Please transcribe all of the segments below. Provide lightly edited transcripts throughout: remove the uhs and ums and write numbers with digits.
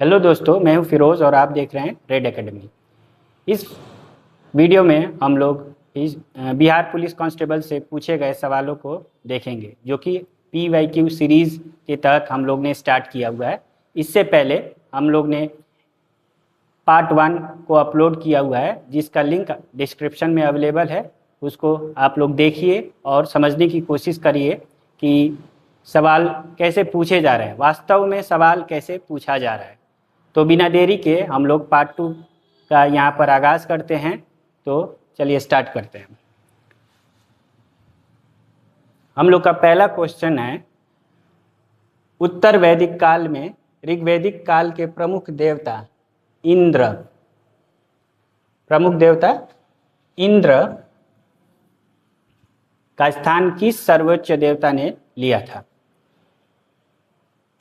Hello दोस्तों, मैं हूं फिरोज़ और आप देख रहे हैं रेड एकेडमी। इस वीडियो में हम लोग इस बिहार पुलिस कांस्टेबल से पूछे गए सवालों को देखेंगे, जो कि PYQ सीरीज़ के तहत हम लोग ने स्टार्ट किया हुआ है। इससे पहले हम लोग ने पार्ट 1 को अपलोड किया हुआ है, जिसका लिंक डिस्क्रिप्शन में अवेलेबल है। उसको आप लोग देखिए और समझने की कोशिश करिए कि सवाल कैसे पूछे जा रहे हैं, वास्तव में सवाल कैसे पूछा जा रहा है। तो बिना देरी के हम लोग पार्ट 2 का यहाँ पर आगाज़ करते हैं। तो चलिए स्टार्ट करते हैं। हम लोग का पहला क्वेश्चन है, उत्तर वैदिक काल में ऋग्वैदिक काल के प्रमुख देवता इंद्र का स्थान किस सर्वोच्च देवता ने लिया था?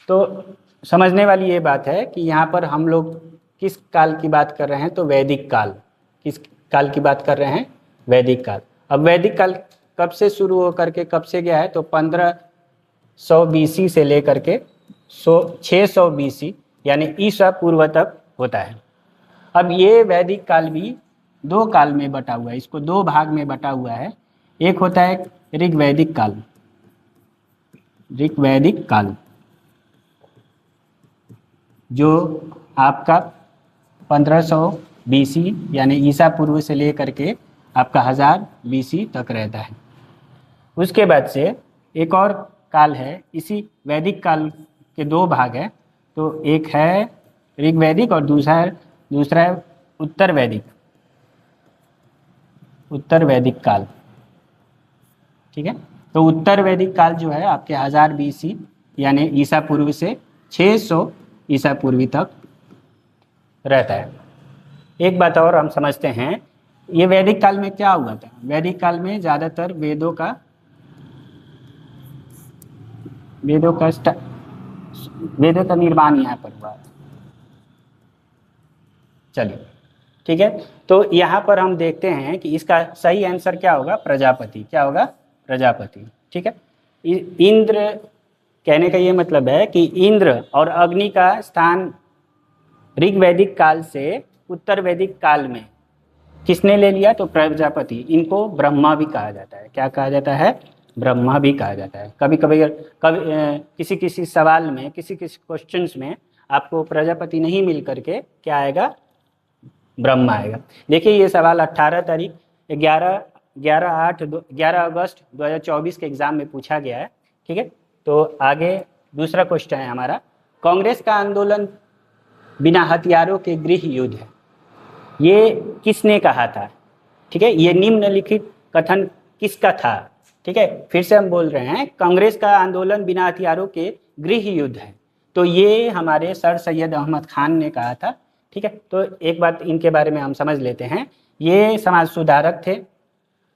तो समझने वाली ये बात है कि यहाँ पर हम लोग किस काल की बात कर रहे हैं, तो वैदिक काल। किस काल की बात कर रहे हैं? वैदिक काल। अब वैदिक काल कब से शुरू होकर के कब से गया है, तो 1500 BC से लेकर के 600 BC यानी ईसा पूर्व तक होता है। अब ये वैदिक काल भी दो काल में बटा हुआ है, इसको दो भाग में बटा हुआ है। एक होता है ऋग्वैदिक काल, ऋग्वैदिक काल जो आपका 1500 BC यानी ईसा पूर्व से लेकर के आपका 1000 BC तक रहता है। उसके बाद से एक और काल है, इसी वैदिक काल के दो भाग है। तो एक है ऋग्वैदिक और दूसरा है उत्तर वैदिक काल। ठीक है, तो उत्तर वैदिक काल जो है आपके 1000 BC यानी ईसा पूर्व से 600 ईसा पूर्वी तक रहता है। एक बात और हम समझते हैं, ये वैदिक काल में क्या हुआ था? वैदिक काल में ज़्यादातर वेदों का निर्माण यहाँ पर हुआ। चलिए ठीक है, तो यहाँ पर हम देखते हैं कि इसका सही आंसर क्या होगा? प्रजापति। क्या होगा? प्रजापति। ठीक है, इंद्र कहने का ये मतलब है कि इंद्र और अग्नि का स्थान ऋग्वैदिक काल से उत्तर वैदिक काल में किसने ले लिया? तो प्रजापति। इनको ब्रह्मा भी कहा जाता है। क्या कहा जाता है? ब्रह्मा भी कहा जाता है। कभी किसी सवाल में, किसी क्वेश्चंस में आपको प्रजापति नहीं मिल करके क्या आएगा? ब्रह्मा आएगा। देखिए, ये सवाल 11 अगस्त 2024 के एग्जाम में पूछा गया है। ठीक है, तो आगे दूसरा क्वेश्चन है हमारा, कांग्रेस का आंदोलन बिना हथियारों के गृह युद्ध है, ये किसने कहा था? ठीक है, ये निम्नलिखित कथन किसका था? ठीक है, फिर से हम बोल रहे हैं, कांग्रेस का आंदोलन बिना हथियारों के गृह युद्ध है, तो ये हमारे सर सैयद अहमद खान ने कहा था। ठीक है, तो एक बात इनके बारे में हम समझ लेते हैं। ये समाज सुधारक थे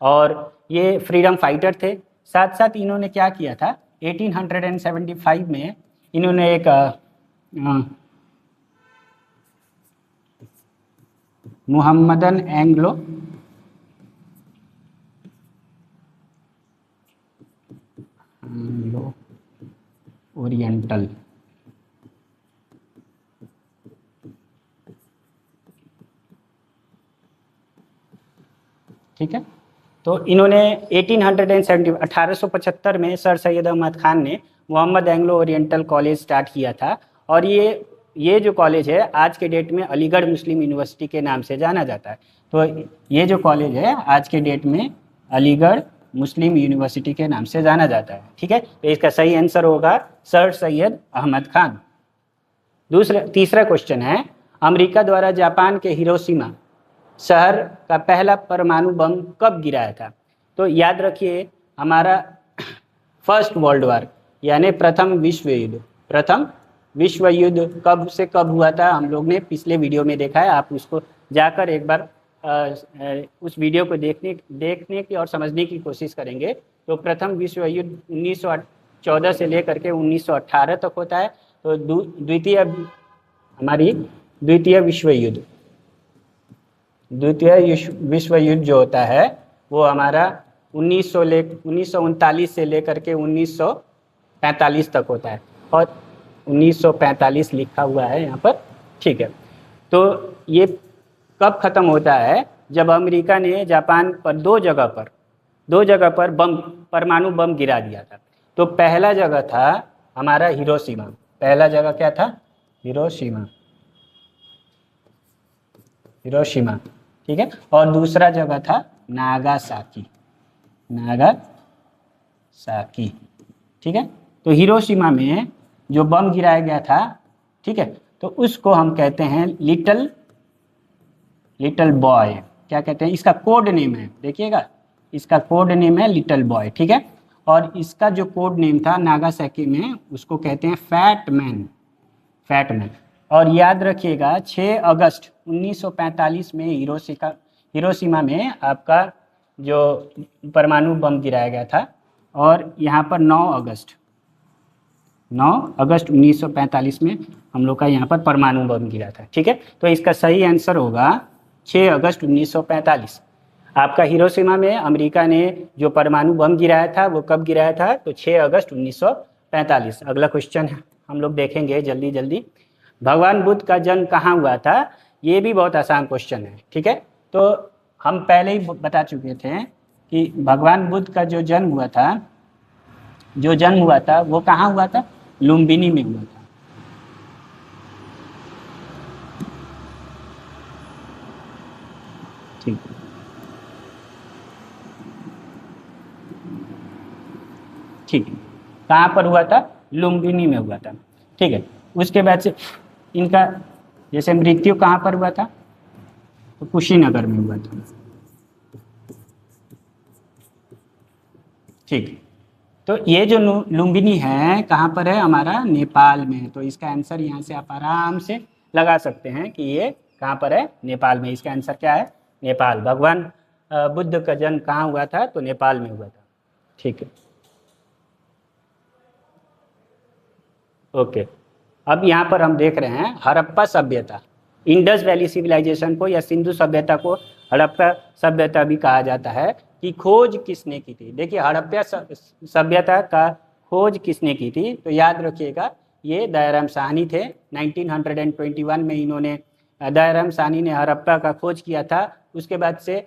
और ये फ्रीडम फाइटर थे। साथ साथ इन्होंने क्या किया था? 1875 में इन्होंने एक मुहम्मदन एंग्लो ओरिएंटल ठीक है, तो इन्होंने 1875 में सर सैयद अहमद खान ने Mohammed Anglo Oriental College start किया था। और ये जो कॉलेज है आज के डेट में अलीगढ़ मुस्लिम यूनिवर्सिटी के नाम से जाना जाता है। तो ये जो कॉलेज है आज के डेट में अलीगढ़ मुस्लिम यूनिवर्सिटी के नाम से जाना जाता है। ठीक है, तो इसका सही आंसर होगा सर सैयद अहमद खान। तीसरा क्वेश्चन है, अमेरिका द्वारा जापान के हिरोशिमा शहर का पहला परमाणु बम कब गिराया था? तो याद रखिए, हमारा फर्स्ट वर्ल्ड वॉर यानी प्रथम विश्व युद्ध कब से कब हुआ था हम लोग ने पिछले वीडियो में देखा है। आप उसको जाकर एक बार उस वीडियो को देखने की और समझने की कोशिश करेंगे। तो प्रथम विश्व युद्ध 1914 से लेकर के 1918 तक होता है। तो द्वितीय विश्व युद्ध जो होता है वो हमारा 1939 से लेकर के 1945 तक होता है। और 1945 लिखा हुआ है यहाँ पर, ठीक है। तो ये कब ख़त्म होता है, जब अमेरिका ने जापान पर दो जगह पर बम, परमाणु बम गिरा दिया था। तो पहला जगह था हमारा हिरोशिमा, पहला जगह क्या था, हिरोशिमा, ठीक है। और दूसरा जगह था नागासाकी, ठीक है। तो हिरोशिमा में जो बम गिराया गया था, ठीक है, तो उसको हम कहते हैं लिटिल बॉय, क्या कहते हैं, इसका कोड नेम है, देखिएगा, इसका कोड नेम है लिटिल बॉय, ठीक है। और इसका जो कोड नेम था नागासाकी में, उसको कहते हैं फैट मैन। और याद रखिएगा 6 अगस्त 1945 में हिरोशिमा में आपका जो परमाणु बम गिराया गया था, और यहाँ पर 9 अगस्त 1945 में हम लोग का यहाँ पर परमाणु बम गिरा था, ठीक है। तो इसका सही आंसर होगा 6 अगस्त 1945। आपका हिरोशिमा में अमेरिका ने जो परमाणु बम गिराया था वो कब गिराया था, तो 6 अगस्त 1945। अगला क्वेश्चन है हम लोग देखेंगे जल्दी। भगवान बुद्ध का जन्म कहाँ हुआ था, ये भी बहुत आसान क्वेश्चन है, ठीक है। तो हम पहले ही बता चुके थे कि भगवान बुद्ध का जो जन्म हुआ था वो कहाँ हुआ था, लुम्बिनी में हुआ था। ठीक है, कहाँ पर हुआ था, लुम्बिनी में हुआ था, ठीक है। उसके बाद से इनका जैसे मृत्यु कहाँ पर हुआ था, तो कुशीनगर में हुआ था, ठीक। तो ये जो लुम्बिनी है कहाँ पर है, हमारा नेपाल में। तो इसका आंसर यहाँ से आप आराम से लगा सकते हैं कि ये कहाँ पर है, नेपाल में। इसका आंसर क्या है, नेपाल। भगवान बुद्ध का जन्म कहाँ हुआ था, तो नेपाल में हुआ था, ठीक है। ओके, अब यहाँ पर हम देख रहे हैं हड़प्पा सभ्यता, इंडस वैली सिविलाइजेशन को या सिंधु सभ्यता को हड़प्पा सभ्यता भी कहा जाता है, कि खोज किसने की थी। देखिए हड़प्पा सभ्यता का खोज किसने की थी, तो याद रखिएगा ये दयाराम साहनी थे। 1921 में इन्होंने, दयाराम साहनी ने हड़प्पा का खोज किया था। उसके बाद से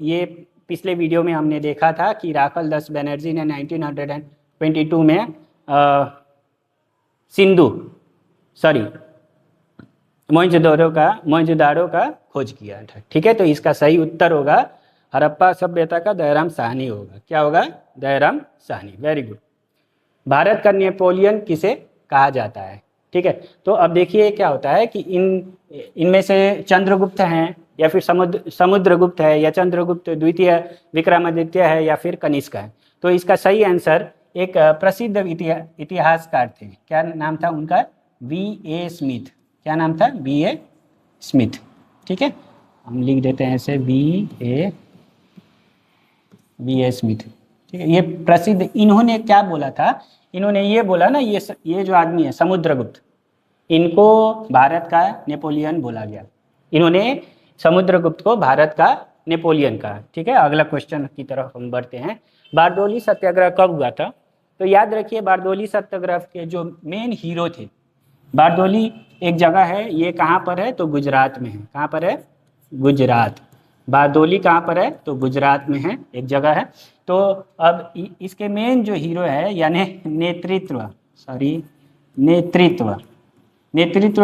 ये पिछले वीडियो में हमने देखा था कि राखल दास बनर्जी ने 1922 में मोहनजोदाड़ो का खोज किया था, ठीक है। तो इसका सही उत्तर होगा हड़प्पा सभ्यता का दयाराम साहनी होगा। क्या होगा, दयाराम साहनी, वेरी गुड। भारत का नेपोलियन किसे कहा जाता है, ठीक है। तो अब देखिए क्या होता है कि इनमें से चंद्रगुप्त हैं, या फिर समुद्रगुप्त है, या चंद्रगुप्त द्वितीय विक्रमादित्य है, या फिर कनिष्क है। तो इसका सही आंसर एक प्रसिद्ध इतिहासकार थे, क्या नाम था उनका, V.A. स्मिथ। क्या नाम था, V.A. स्मिथ, ठीक है। हम लिख देते हैं ऐसे V.A. स्मिथ, ठीक है। ये प्रसिद्ध, इन्होंने क्या बोला था, इन्होंने ये बोला ना, ये जो आदमी है समुद्रगुप्त, इनको भारत का नेपोलियन बोला गया। इन्होंने समुद्रगुप्त को भारत का नेपोलियन कहा, ठीक है। अगला क्वेश्चन की तरफ हम बढ़ते हैं। बारडोली सत्याग्रह कब हुआ था, तो याद रखिए बारडोली सत्याग्रह के जो मेन हीरो थे, बारडोली एक जगह है, ये कहाँ पर है, तो गुजरात में है। कहाँ पर है, गुजरात। बारडोली कहाँ पर है, तो गुजरात में है, एक जगह है। तो अब इसके मेन जो हीरो है, यानी नेतृत्व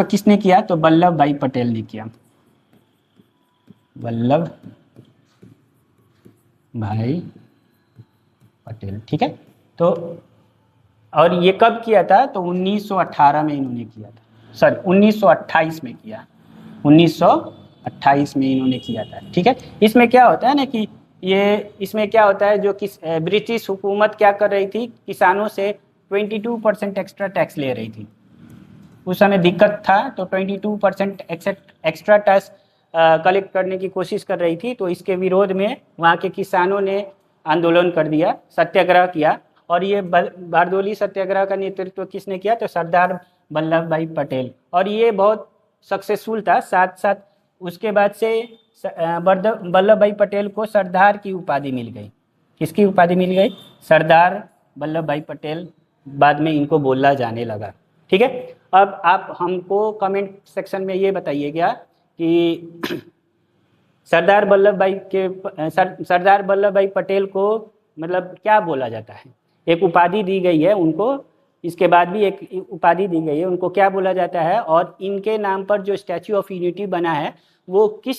किसने किया, तो वल्लभ भाई पटेल ने किया, वल्लभ भाई पटेल, ठीक है। तो और ये कब किया था, तो 1918 में इन्होंने किया था, सॉरी 1928 में किया, 1928 में इन्होंने किया था, ठीक है। इसमें क्या होता है ना कि इसमें क्या होता है, जो ब्रिटिश हुकूमत क्या कर रही थी, किसानों से 22% एक्स्ट्रा टैक्स ले रही थी। उस समय दिक्कत था, तो 22% एक्स्ट्रा टैक्स कलेक्ट करने की कोशिश कर रही थी। तो इसके विरोध में वहाँ के किसानों ने आंदोलन कर दिया, सत्याग्रह किया। और ये बारडोली सत्याग्रह का नेतृत्व किसने किया, तो सरदार वल्लभ भाई पटेल। और ये बहुत सक्सेसफुल था। साथ साथ उसके बाद से वल्लभ भाई पटेल को सरदार की उपाधि मिल गई। किसकी उपाधि मिल गई, सरदार वल्लभ भाई पटेल बाद में इनको बोला जाने लगा, ठीक है। अब आप हमको कमेंट सेक्शन में ये बताइएगा कि सरदार वल्लभ भाई पटेल को मतलब क्या बोला जाता है। एक उपाधि दी गई है उनको, इसके बाद भी एक उपाधि दी गई है उनको, क्या बोला जाता है, और इनके नाम पर जो स्टैच्यू ऑफ यूनिटी बना है वो किस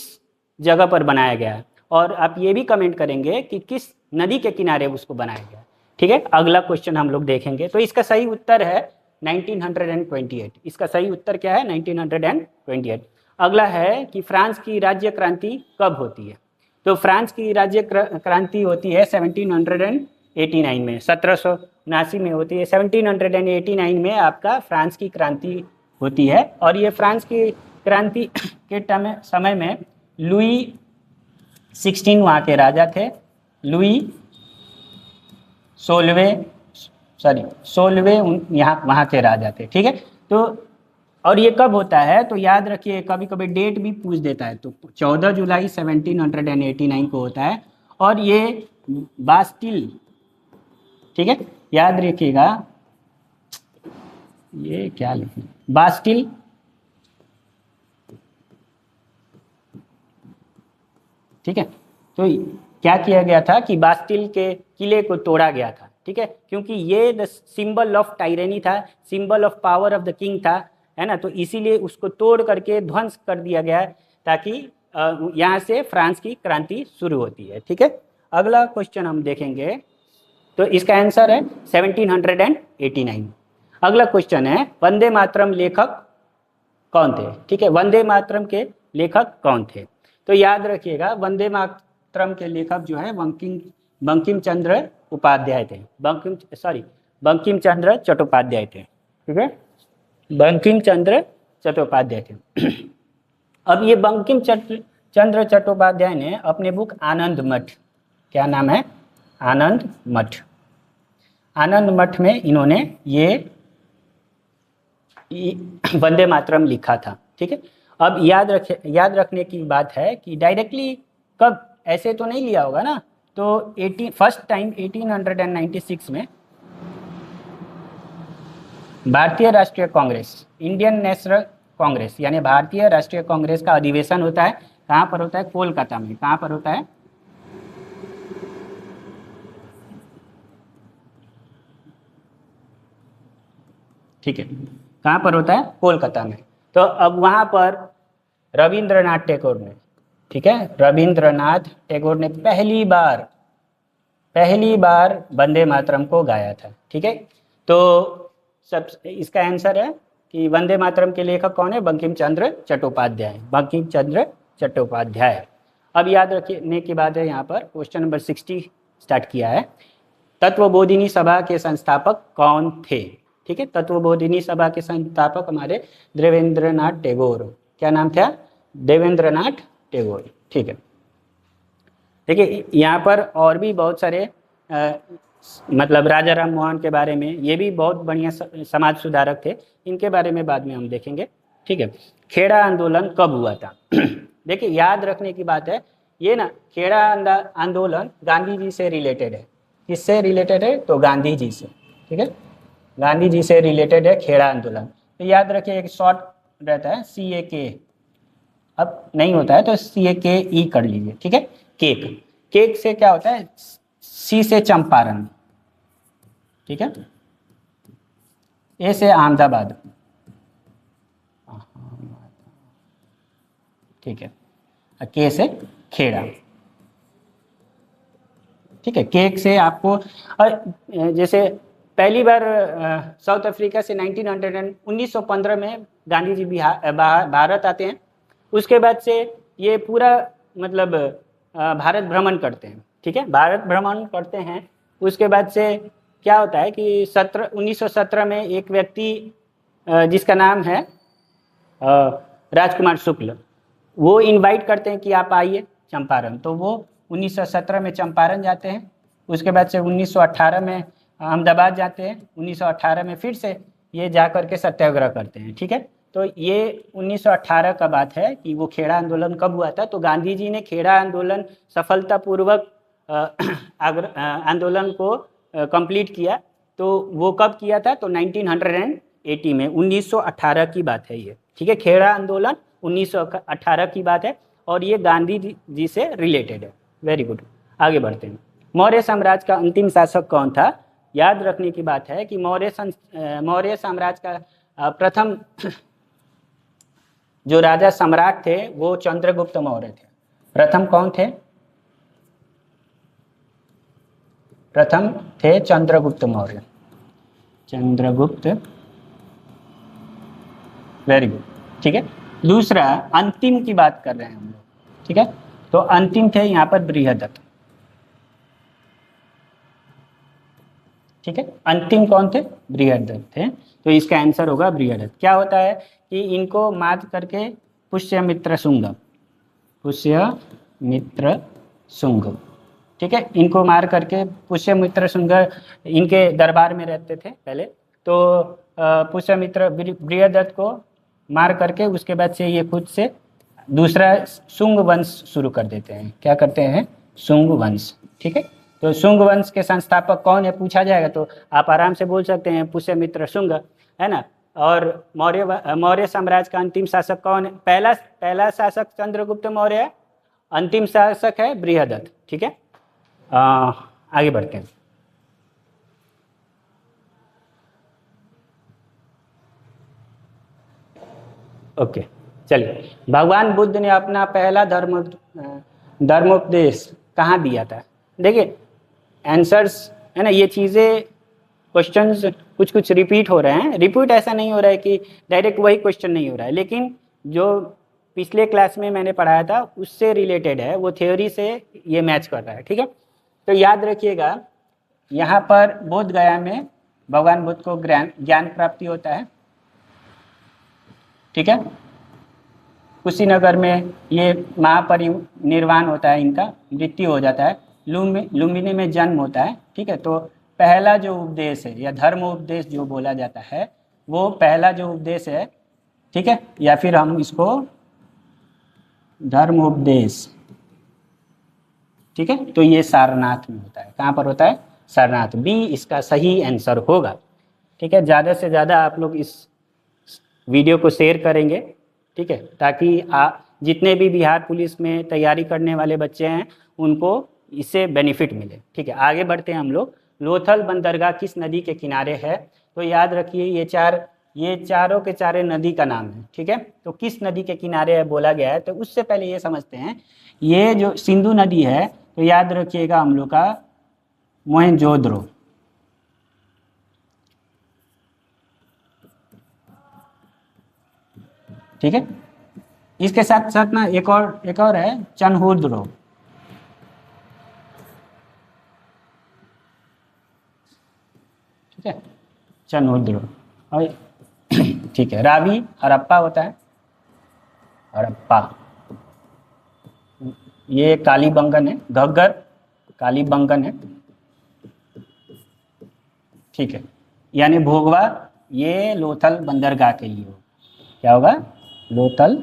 जगह पर बनाया गया है, और आप ये भी कमेंट करेंगे कि किस नदी के किनारे उसको बनाया गया है। ठीक है, अगला क्वेश्चन हम लोग देखेंगे। तो इसका सही उत्तर है 1928। इसका सही उत्तर क्या है? 1928। अगला है कि फ्रांस की राज्य क्रांति कब होती है। तो फ्रांस की राज्य क्रांति होती है 1789 में, 1779 में होती है। 1789 में आपका फ्रांस की क्रांति होती है, और ये फ्रांस की क्रांति के समय में लुई 16 वहाँ के राजा थे। लुई 16वें यहाँ वहाँ के राजा थे। ठीक है, तो और ये कब होता है तो याद रखिए, कभी कभी डेट भी पूछ देता है। तो 14 जुलाई 1789 को होता है, और ये बास्टिल, ठीक है याद रखिएगा, ये क्या लिखना, बास्टिल, ठीक है। तो क्या किया गया था कि बास्टिल के किले को तोड़ा गया था। ठीक है, क्योंकि ये द सिंबल ऑफ टायरेनी था, symbol of power of the king था, है ना, तो इसीलिए उसको तोड़ करके ध्वंस कर दिया गया है, ताकि यहाँ से फ्रांस की क्रांति शुरू होती है। ठीक है, अगला क्वेश्चन हम देखेंगे, तो इसका आंसर है 1789। अगला क्वेश्चन है वंदे मातरम लेखक कौन थे। ठीक है, वंदे मातरम के लेखक कौन थे। तो याद रखिएगा, वंदे मातरम के लेखक जो है बंकिम चंद्र उपाध्याय थे। बंकिम चंद्र चट्टोपाध्याय थे। ठीक है, बंकिम चंद्र चट्टोपाध्याय थे। अब ये बंकिम चंद्र चट्टोपाध्याय ने अपने बुक आनंद मठ, क्या नाम है, आनंद मठ, आनंद मठ में इन्होंने ये वंदे मातरम लिखा था। ठीक है, अब याद रखने की बात है कि डायरेक्टली कब, ऐसे तो नहीं लिया होगा ना। तो फर्स्ट टाइम 1896 में भारतीय राष्ट्रीय कांग्रेस, इंडियन नेशनल कांग्रेस यानी भारतीय राष्ट्रीय कांग्रेस का अधिवेशन होता है। कहाँ पर होता है? कोलकाता में। कहाँ पर होता है? ठीक है, कहाँ पर होता है? कोलकाता में। तो अब वहाँ पर रविंद्रनाथ टैगोर ने, ठीक है, रविंद्रनाथ टैगोर ने पहली बार वंदे मातरम को गाया था। ठीक है, तो सब इसका आंसर है कि वंदे मातरम के लेखक कौन है? बंकिम चंद्र चट्टोपाध्याय, बंकिम चंद्र चट्टोपाध्याय। अब याद रखने की बात है, यहाँ पर क्वेश्चन नंबर 60 स्टार्ट किया है। तत्वबोधिनी सभा के संस्थापक कौन थे? ठीक है, तत्वबोधिनी सभा के संस्थापक हमारे देवेंद्रनाथ टैगोर। क्या नाम था? देवेंद्रनाथ टैगोर। ठीक है, देखिए यहाँ पर और भी बहुत सारे मतलब राजा राम मोहन के बारे में, ये भी बहुत बढ़िया समाज सुधारक थे, इनके बारे में बाद में हम देखेंगे। ठीक है, खेड़ा आंदोलन कब हुआ था? देखिए याद रखने की बात है, ये ना खेड़ा आंदोलन गांधी जी से रिलेटेड है। किससे रिलेटेड है? तो गांधी जी से। ठीक है, गांधी जी से रिलेटेड है खेड़ा आंदोलन। तो याद रखिए, एक शॉर्ट रहता है CAK, अब नहीं होता है तो CAKE कर लीजिए। ठीक है, केक से क्या होता है? C से चंपारण, ठीक है, A से अहमदाबाद, ठीक है, K से खेड़ा। ठीक है, केक से आपको जैसे पहली बार साउथ अफ्रीका से 1915 में गांधी जी भारत आते हैं। उसके बाद से ये पूरा मतलब भारत भ्रमण करते हैं। ठीक है, भारत भ्रमण करते हैं। उसके बाद से क्या होता है कि 1917 में एक व्यक्ति जिसका नाम है राजकुमार शुक्ल, वो इनवाइट करते हैं कि आप आइए चंपारण। तो वो 1917 में चंपारण जाते हैं। उसके बाद से 1918 में अहमदाबाद जाते हैं। 1918 में फिर से ये जा कर के सत्याग्रह करते हैं। ठीक है, तो ये 1918 का बात है कि वो खेड़ा आंदोलन कब हुआ था। तो गांधी जी ने खेड़ा आंदोलन सफलतापूर्वक आंदोलन को कंप्लीट किया। तो वो कब किया था? तो 1918 1980 में, 1918 की बात है ये, ठीक है। खेड़ा आंदोलन 1918 की बात है और ये गांधी जी से रिलेटेड है। वेरी गुड, आगे बढ़ते हैं। मौर्य साम्राज्य का अंतिम शासक कौन था? याद रखने की बात है कि मौर्य साम्राज्य का प्रथम जो राजा सम्राट थे वो चंद्रगुप्त मौर्य थे। प्रथम कौन थे? प्रथम थे चंद्रगुप्त मौर्य। चंद्रगुप्त, वेरी गुड, ठीक है। दूसरा, अंतिम की बात कर रहे हैं हम लोग, ठीक है। तो अंतिम थे यहाँ पर बृहदत्त, ठीक है। अंतिम कौन थे? बृहदत्त थे। तो इसका आंसर होगा बृहदत्त। क्या होता है कि इनको मात करके पुष्यमित्र शुंग, पुष्यमित्र शुंग, ठीक है, इनको मार करके पुष्यमित्र शुंग इनके दरबार में रहते थे पहले। तो पुष्यमित्र बृहदत्त को मार करके उसके बाद से ये खुद से दूसरा शुंग वंश शुरू कर देते हैं। क्या करते हैं? शुंग वंश, ठीक है। तो शुंग वंश के संस्थापक कौन है पूछा जाएगा तो आप आराम से बोल सकते हैं पुष्यमित्र शुंग, है ना। और मौर्य साम्राज्य का अंतिम शासक कौन है? पहला शासक चंद्रगुप्त मौर्य है, अंतिम शासक है बृहदत्त, ठीक है। आगे बढ़ते हैं। ओके, चलिए। भगवान बुद्ध ने अपना पहला धर्मोपदेश कहाँ दिया था? देखिए आंसर्स, है ना, ये चीज़ें क्वेश्चंस कुछ कुछ रिपीट हो रहे हैं। रिपीट ऐसा नहीं हो रहा है कि डायरेक्ट वही क्वेश्चन नहीं हो रहा है, लेकिन जो पिछले क्लास में मैंने पढ़ाया था उससे रिलेटेड है, वो थ्योरी से ये मैच कर रहा है, ठीक है। तो याद रखिएगा, यहाँ पर बोध गया में भगवान बुद्ध को ज्ञान प्राप्ति होता है, ठीक है। कुशीनगर में ये महापरिनिर्वाण होता है, इनका मृत्यु हो जाता है। लुम्बिनी में जन्म होता है, ठीक है। तो पहला जो उपदेश है या धर्म उपदेश जो बोला जाता है वो पहला जो उपदेश है, ठीक है, या फिर हम इसको धर्म उपदेश, ठीक है। तो ये सारनाथ में होता है। कहाँ पर होता है? सारनाथ। बी इसका सही आंसर होगा, ठीक है। ज़्यादा से ज़्यादा आप लोग इस वीडियो को शेयर करेंगे, ठीक है, ताकि जितने भी बिहार पुलिस में तैयारी करने वाले बच्चे हैं उनको इससे बेनिफिट मिले, ठीक है। आगे बढ़ते हैं हम लोग। लोथल बंदरगाह किस नदी के किनारे है? तो याद रखिए ये चारों के चारे नदी का नाम है, ठीक है। तो किस नदी के किनारे है बोला गया है, तो उससे पहले ये समझते हैं, ये जो सिंधु नदी है, तो याद रखिएगा हम लोग का मोहनजोदड़ो, ठीक है। इसके साथ साथ ना एक और है चनहुद्रो, ठीक है, चनहुद्रो। और ठीक है, रावी हड़प्पा होता है, हड़प्पा। ये कालीबंगन है, घग्गर कालीबंगन है, ठीक है। यानी भोगवा ये लोथल बंदरगाह के लिए होगा। क्या होगा? लोथल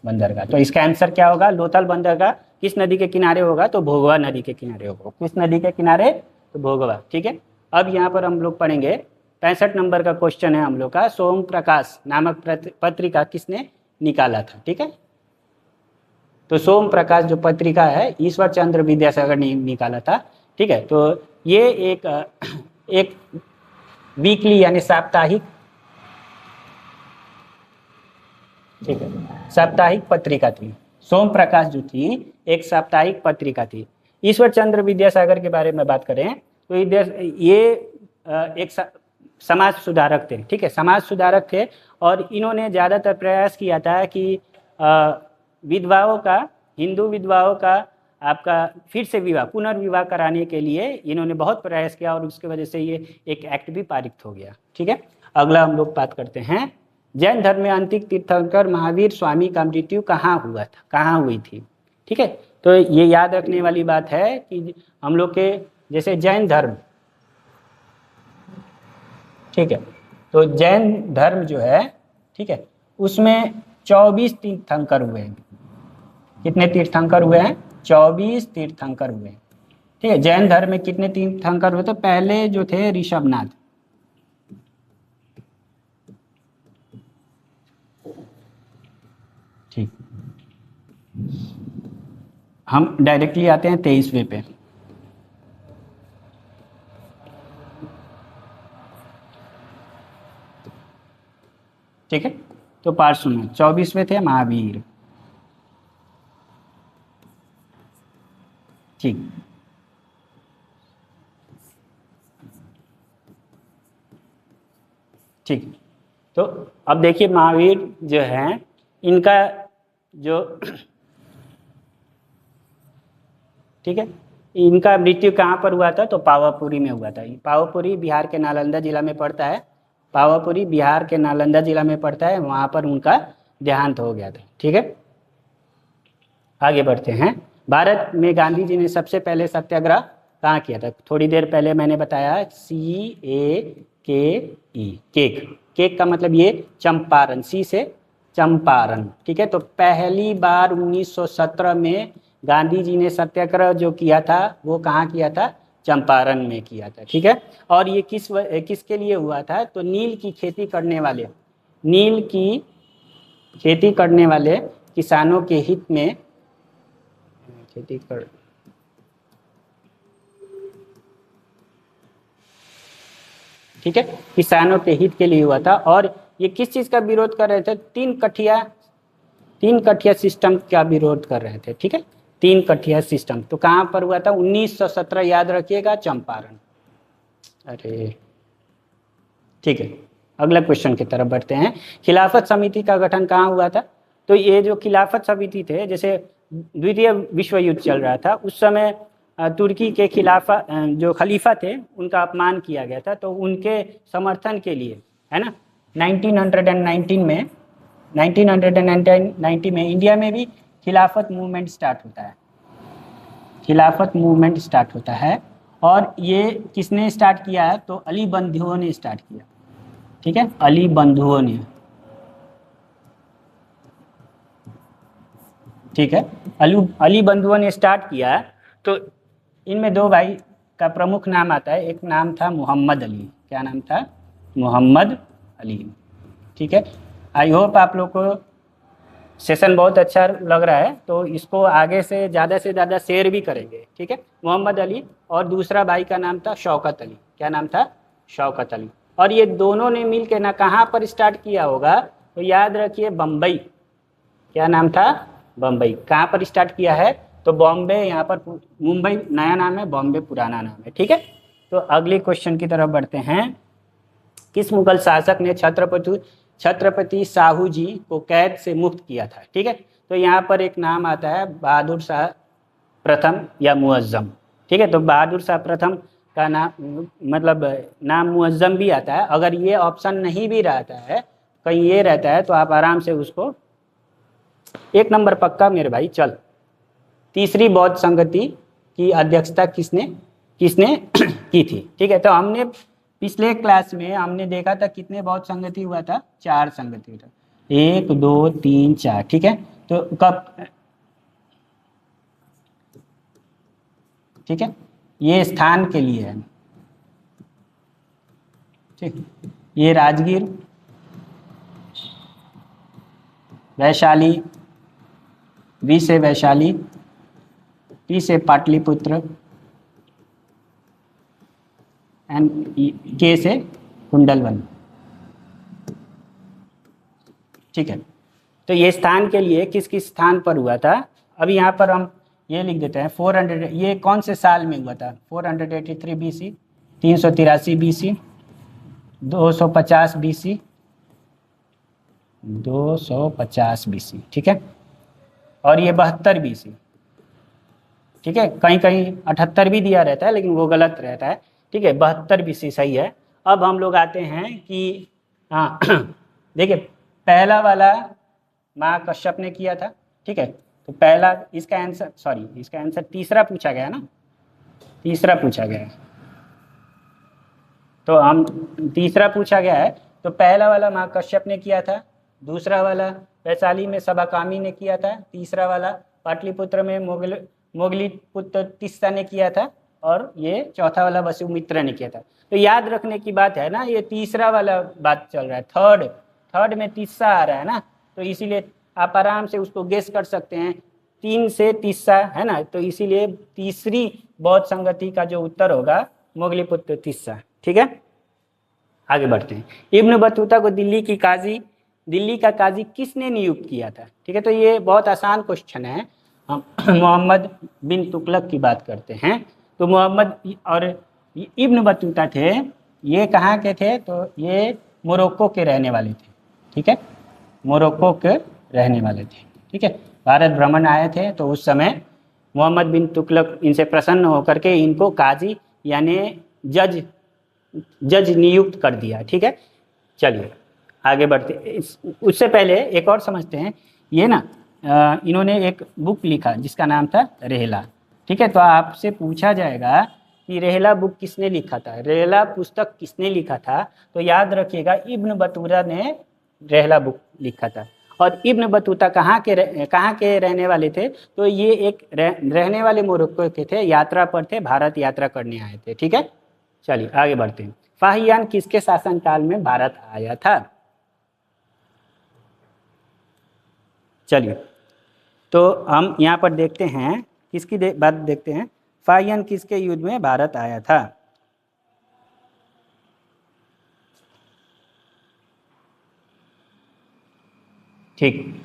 बंदरगाह। तो इसका आंसर क्या होगा? लोथल बंदरगाह किस नदी के किनारे होगा? तो भोगवा नदी के किनारे होगा। किस नदी के किनारे? तो भोगवा, ठीक है। अब यहाँ पर हम लोग पढ़ेंगे 65 नंबर का क्वेश्चन है हम लोग का, सोम प्रकाश नामक पत्रिका किसने निकाला था, ठीक है। तो सोम प्रकाश जो पत्रिका है ईश्वर चंद्र विद्यासागर ने निकाला था, ठीक है। तो ये एक वीकली यानी साप्ताहिक, ठीक है, साप्ताहिक पत्रिका थी। सोम प्रकाश जो थी एक साप्ताहिक पत्रिका थी। ईश्वर चंद्र विद्यासागर के बारे में बात करें तो ये एक समाज सुधारक थे, ठीक है, समाज सुधारक थे। और इन्होंने ज़्यादातर प्रयास किया था कि विधवाओं का, हिंदू विधवाओं का आपका फिर से पुनर्विवाह कराने के लिए इन्होंने बहुत प्रयास किया और उसकी वजह से ये एक एक्ट भी पारित हो गया, ठीक है। अगला हम लोग बात करते हैं, जैन धर्म में अंतिम तीर्थंकर महावीर स्वामी का मृत्यु कहाँ हुआ था, कहाँ हुई थी, ठीक है। तो ये याद रखने वाली बात है कि हम लोग के जैसे जैन धर्म, ठीक है, तो जैन धर्म जो है, ठीक है, उसमें 24 तीर्थंकर हुए हैं। कितने तीर्थंकर हुए हैं? 24 तीर्थंकर हुए हैं, ठीक है। जैन धर्म में कितने तीर्थंकर हुए? तो पहले जो थे ऋषभनाथ, ठीक, हम डायरेक्टली आते हैं 23वें पे। ठीक है, तो पार्ट सुनो। 24वें थे महावीर। ठीक, ठीक। तो अब देखिए महावीर जो हैं इनका जो ठीक है, इनका मृत्यु कहाँ पर हुआ था? तो पावापुरी में हुआ था। पावापुरी बिहार के नालंदा जिला में पड़ता है। पावापुरी बिहार के नालंदा जिला में पड़ता है, वहाँ पर उनका देहांत हो गया था। ठीक है, आगे बढ़ते हैं। भारत में गांधी जी ने सबसे पहले सत्याग्रह कहाँ किया था? थोड़ी देर पहले मैंने बताया, CAKE, केक। केक का मतलब ये चंपारण, सी से चंपारण। ठीक है, तो पहली बार 1917 में गांधी जी ने सत्याग्रह जो किया था वो कहाँ किया था? चंपारण में किया था। ठीक है, और ये किसके लिए हुआ था? तो नील की खेती करने वाले, नील की खेती करने वाले किसानों के हित में खेती कर ठीक है, किसानों के हित के लिए हुआ था। और ये किस चीज का विरोध कर रहे थे? तीन कठिया सिस्टम का विरोध कर रहे थे। ठीक है, तीन कठिया सिस्टम। तो कहाँ पर हुआ था? 1917, याद रखिएगा, चंपारण। अरे ठीक है, अगला क्वेश्चन की तरफ बढ़ते हैं। खिलाफत समिति का गठन कहाँ हुआ था? तो ये जो खिलाफत समिति थे, जैसे द्वितीय विश्व युद्ध चल रहा था उस समय तुर्की के जो खलीफा थे उनका अपमान किया गया था, तो उनके समर्थन के लिए, है ना, 1990 में इंडिया में भी खिलाफत मूवमेंट स्टार्ट होता है। खिलाफत मूवमेंट स्टार्ट होता है, और ये किसने स्टार्ट किया है? तो अली बंधुओं ने स्टार्ट किया। ठीक है, अली बंधुओं ने। ठीक है, अली बंधुओं ने स्टार्ट किया है। तो इनमें दो भाई का प्रमुख नाम आता है। एक नाम था मोहम्मद अली। क्या नाम था? मोहम्मद अली। ठीक है, आई होप आप लोग को सेशन बहुत अच्छा लग रहा है, तो इसको आगे से ज़्यादा शेयर भी करेंगे। ठीक है, मोहम्मद अली, और दूसरा भाई का नाम था शौकत अली। क्या नाम था? शौकत अली। और ये दोनों ने मिल के ना कहाँ पर स्टार्ट किया होगा? तो याद रखिए, बम्बई। क्या नाम था? बम्बई। कहाँ पर स्टार्ट किया है? तो बॉम्बे, यहाँ पर मुंबई नया नाम है, बॉम्बे पुराना नाम है। ठीक है, तो अगले क्वेश्चन की तरफ बढ़ते हैं। किस मुगल शासक ने छत्रपति साहू जी को कैद से मुक्त किया था? ठीक है, तो यहाँ पर एक नाम आता है बहादुर शाह प्रथम या मुअज्जम। ठीक है, तो बहादुर शाह प्रथम का नाम मतलब नाम मुअज्जम भी आता है। अगर ये ऑप्शन नहीं भी रहता है, कहीं ये रहता है, तो आप आराम से उसको 1 नंबर पक्का मेरे भाई। चल, तीसरी बौद्ध संगति की अध्यक्षता किसने की थी? ठीक है, तो हमने पिछले क्लास में हमने देखा था कितने बौद्ध संगति हुआ था? 4 संगति हुआ था, 1 2 3 4। ठीक है, तो कब? ठीक है, ये स्थान के लिए है। ठीक, ये राजगीर, वैशाली, वी से वैशाली, पी से पाटलिपुत्र, एंड के से कुंडलवन। ठीक है, तो ये स्थान के लिए किस किस स्थान पर हुआ था? अभी यहाँ पर हम ये लिख देते हैं 400। ये कौन से साल में हुआ था? 483 BC, 383 BC, 250 BC, 250 BC। ठीक है, और ये 72 BC। ठीक है, कहीं कहीं 78 भी दिया रहता है, लेकिन वो गलत रहता है। ठीक है, 72 BC सही है। अब हम लोग आते हैं कि हाँ देखिए, पहला वाला माँ कश्यप ने किया था। ठीक है, तो पहला, इसका आंसर तीसरा पूछा गया ना, तीसरा पूछा गया है। तो हम तीसरा पूछा गया है, तो पहला वाला माँ कश्यप ने किया था, दूसरा वाला वैशाली में सभाकामी ने किया था, तीसरा वाला पाटलिपुत्र में मोगली पुत्र तिस्सा ने किया था, और ये चौथा वाला वसुमित्र ने किया था। तो याद रखने की बात है ना, ये तीसरा वाला बात चल रहा है। थर्ड में तिस्सा आ रहा है ना, तो इसीलिए आप आराम से उसको गेस कर सकते हैं, 3 से तीसरा है ना, तो इसीलिए तीसरी बौद्ध संगति का जो उत्तर होगा मोगलीपुत्र तीसरा। ठीक है, आगे बढ़ते हैं। इब्न बतूता को दिल्ली का काजी किसने नियुक्त किया था? ठीक है, तो ये बहुत आसान क्वेश्चन है। हम मोहम्मद बिन तुगलक की बात करते हैं। तो मोहम्मद और इब्न बतूता थे, ये कहाँ के थे? तो ये मोरक्को के रहने वाले थे। ठीक है, मोरक्को के रहने वाले थे। ठीक है, भारत भ्रमण आए थे, तो उस समय मोहम्मद बिन तुगलक इनसे प्रसन्न होकर के इनको काजी यानी जज नियुक्त कर दिया। ठीक है, चलिए आगे बढ़ते। उससे पहले एक और समझते हैं। ये ना इन्होंने एक बुक लिखा जिसका नाम था रेहला। ठीक है, तो आपसे पूछा जाएगा कि रेहला बुक किसने लिखा था, रेहला पुस्तक किसने लिखा था? तो याद रखिएगा इब्न बतूता ने रेहला बुक लिखा था। और इब्न बतूता कहाँ के रहने वाले थे? तो ये एक रहने वाले मोरक्को के थे, यात्रा पर थे, भारत यात्रा करने आए थे। ठीक है, चलिए आगे बढ़ते हैं। फाहियान किसके शासनकाल में भारत आया था? चलिए, तो हम यहाँ पर देखते हैं किसकी बात देखते हैं। फाहियान किसके युद्ध में भारत आया था? ठीक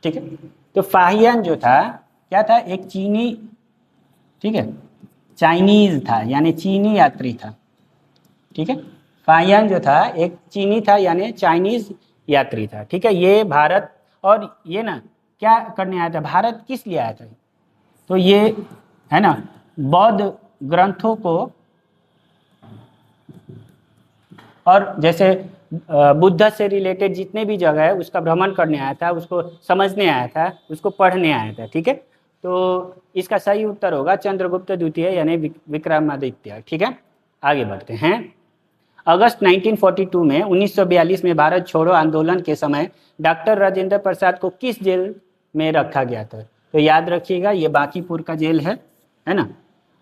ठीक है, तो फाहियान जो था क्या था? एक चीनी, ठीक है, चाइनीज था यानी चीनी यात्री था। ठीक है, फाहियान जो था एक चीनी था यानी चाइनीज यात्री था। ठीक है, ये भारत, और ये ना क्या करने आया था? भारत किस लिए आया था? तो ये है ना बौद्ध ग्रंथों को, और जैसे बुद्ध से रिलेटेड जितने भी जगह है उसका भ्रमण करने आया था, उसको समझने आया था, उसको पढ़ने आया था। ठीक है, तो इसका सही उत्तर होगा चंद्रगुप्त द्वितीय यानी विक्रमादित्य। ठीक है, आगे बढ़ते हैं। अगस्त 1942 में 1942 में भारत छोड़ो आंदोलन के समय डॉक्टर राजेंद्र प्रसाद को किस जेल में रखा गया था? तो याद रखिएगा ये बांकीपुर का जेल है ना।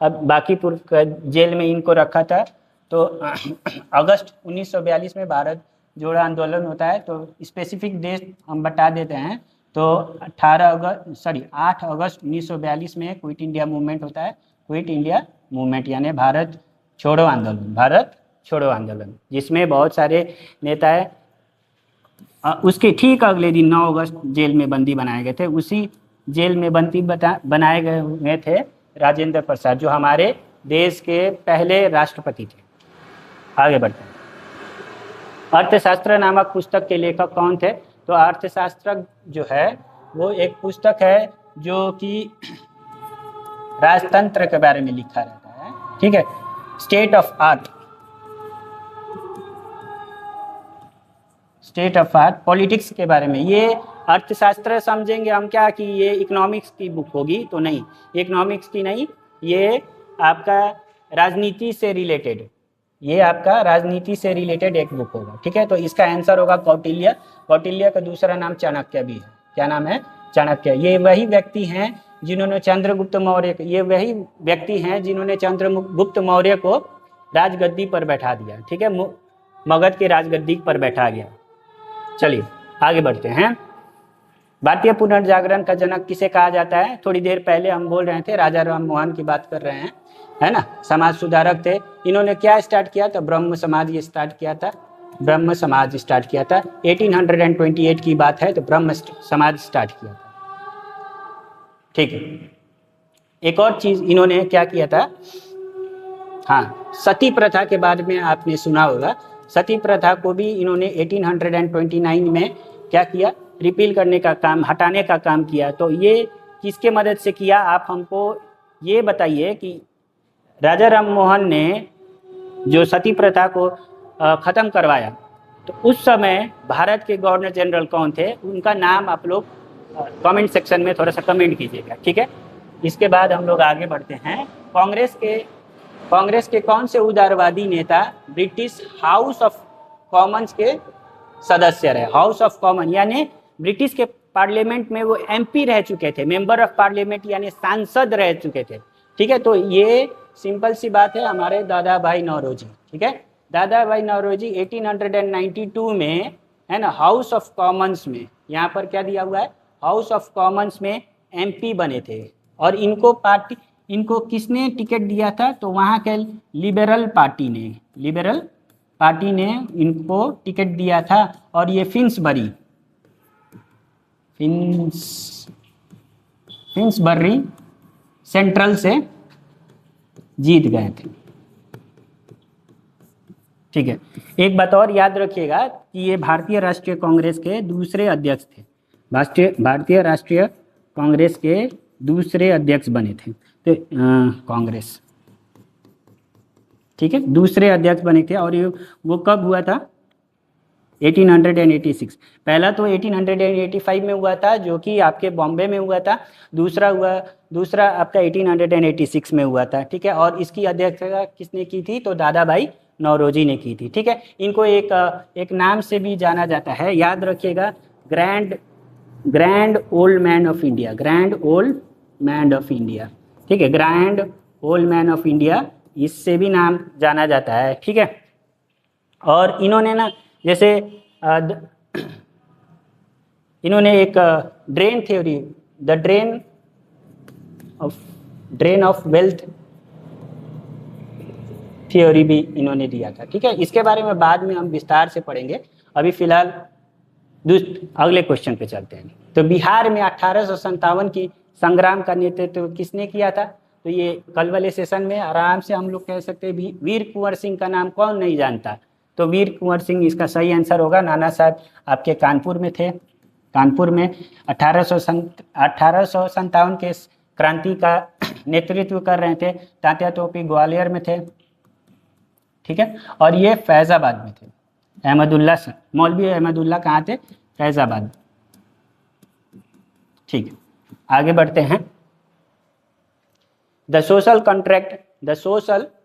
अब बांकीपुर का जेल में इनको रखा था। तो अगस्त 1942 में भारत जोड़ो आंदोलन होता है, तो स्पेसिफिक डेट हम बता देते हैं। तो 8 अगस्त 1942 में क्विट इंडिया मूवमेंट होता है। क्विट इंडिया मूवमेंट यानी भारत छोड़ो आंदोलन, भारत छोड़ो आंदोलन, जिसमें बहुत सारे नेता है। उसके ठीक अगले दिन 9 अगस्त जेल में बंदी बनाए गए थे। उसी जेल में बंदी बनाए गए हुए थे राजेंद्र प्रसाद, जो हमारे देश के पहले राष्ट्रपति थे। आगे बढ़ते हैं। अर्थशास्त्र नामक पुस्तक के लेखक कौन थे? तो अर्थशास्त्र जो है वो एक पुस्तक है जो कि राजतंत्र के बारे में लिखा रहता है। ठीक है, स्टेट ऑफ आर्ट पॉलिटिक्स के बारे में। ये अर्थशास्त्र समझेंगे हम क्या कि ये इकोनॉमिक्स की बुक होगी? तो नहीं, इकोनॉमिक्स की नहीं, ये आपका राजनीति से रिलेटेड, ये आपका राजनीति से रिलेटेड एक बुक होगा। ठीक है, तो इसका आंसर होगा कौटिल्य। कौटिल्य का दूसरा नाम चाणक्य भी है। क्या नाम है? चाणक्य। ये वही व्यक्ति हैं जिन्होंने चंद्रगुप्त मौर्य को राजगद्दी पर बैठा दिया। ठीक है, मगध के राजगद्दी पर बैठा गया। चलिए आगे बढ़ते हैं। भारतीय पुनर्जागरण का जनक किसे कहा जाता है? थोड़ी देर पहले हम बोल रहे थे, राजा राम मोहन की बात कर रहे हैं, है ना, समाज सुधारक थे। इन्होंने क्या स्टार्ट किया था? ब्रह्म समाज स्टार्ट किया था। 1828 की बात है, तो ब्रह्म समाज स्टार्ट किया था। ठीक है, एक और चीज इन्होंने क्या किया था? हाँ, सती प्रथा के बारे में आपने सुना होगा। सती प्रथा को भी इन्होंने 1829 में क्या किया? रिपील करने का काम, हटाने का काम किया। तो ये किसके मदद से किया? आप हमको ये बताइए कि राजा राम मोहन ने जो सती प्रथा को ख़त्म करवाया, तो उस समय भारत के गवर्नर जनरल कौन थे? उनका नाम आप लोग कमेंट सेक्शन में थोड़ा सा कमेंट कीजिएगा। ठीक है, इसके बाद हम लोग आगे बढ़ते हैं। कांग्रेस के कौन से उदारवादी नेता ब्रिटिश हाउस ऑफ कॉमन्स के सदस्य रहे? हाउस ऑफ कॉमन यानी ब्रिटिश के पार्लियामेंट में वो MP रह चुके थे, मेंबर ऑफ पार्लियामेंट यानी सांसद रह चुके थे। ठीक है, तो ये सिंपल सी बात है, हमारे दादा भाई नौरोजी। ठीक है, दादा भाई नौरोजी 1892 में, है ना, हाउस ऑफ कॉमन्स में, यहाँ पर क्या दिया हुआ है, हाउस ऑफ कॉमन्स में एमपी बने थे। और इनको किसने टिकट दिया था, तो वहाँ के लिबरल पार्टी ने इनको टिकट दिया था। और ये फिन्सबरी सेंट्रल से जीत गए थे। ठीक है, एक बात और याद रखिएगा कि ये भारतीय राष्ट्रीय कांग्रेस के दूसरे अध्यक्ष थे। भारतीय राष्ट्रीय कांग्रेस के दूसरे अध्यक्ष बने थे, तो कांग्रेस, ठीक है, दूसरे अध्यक्ष बने थे। और ये वो कब हुआ था, 1886। पहला तो 1885 में हुआ था, जो कि आपके बॉम्बे में हुआ था। दूसरा आपका 1886 में हुआ था। ठीक है, और इसकी अध्यक्षता किसने की थी, तो दादा भाई नौरोजी ने की थी। ठीक है, इनको एक नाम से भी जाना जाता है, याद रखिएगा, grand old man of India, grand old man of India. ठीक है, grand old man of India, इससे भी नाम जाना जाता है। ठीक है, और इन्होंने ना, जैसे इन्होंने एक drain theory, the drain of wealth theory भी इन्होंने दिया था। ठीक है, इसके बारे में बाद में हम विस्तार से पढ़ेंगे। अभी फिलहाल अगले क्वेश्चन पे चलते हैं। तो बिहार में 1857 की संग्राम का नेतृत्व किसने किया था, तो ये कल वाले सेशन में आराम से हम लोग कह सकते हैं, वीर कुंवर सिंह का नाम कौन नहीं जानता, तो वीर कुंवर सिंह इसका सही आंसर होगा। नाना साहब आपके कानपुर में थे, कानपुर में 1857 के क्रांति का नेतृत्व कर रहे थे। तात्या टोपी ग्वालियर में थे। ठीक है, और ये फैजाबाद में थे। मौलवी अहमदुल्ला कहाँ थे, फैजाबाद। ठीक है, आगे बढ़ते हैं। द सोशल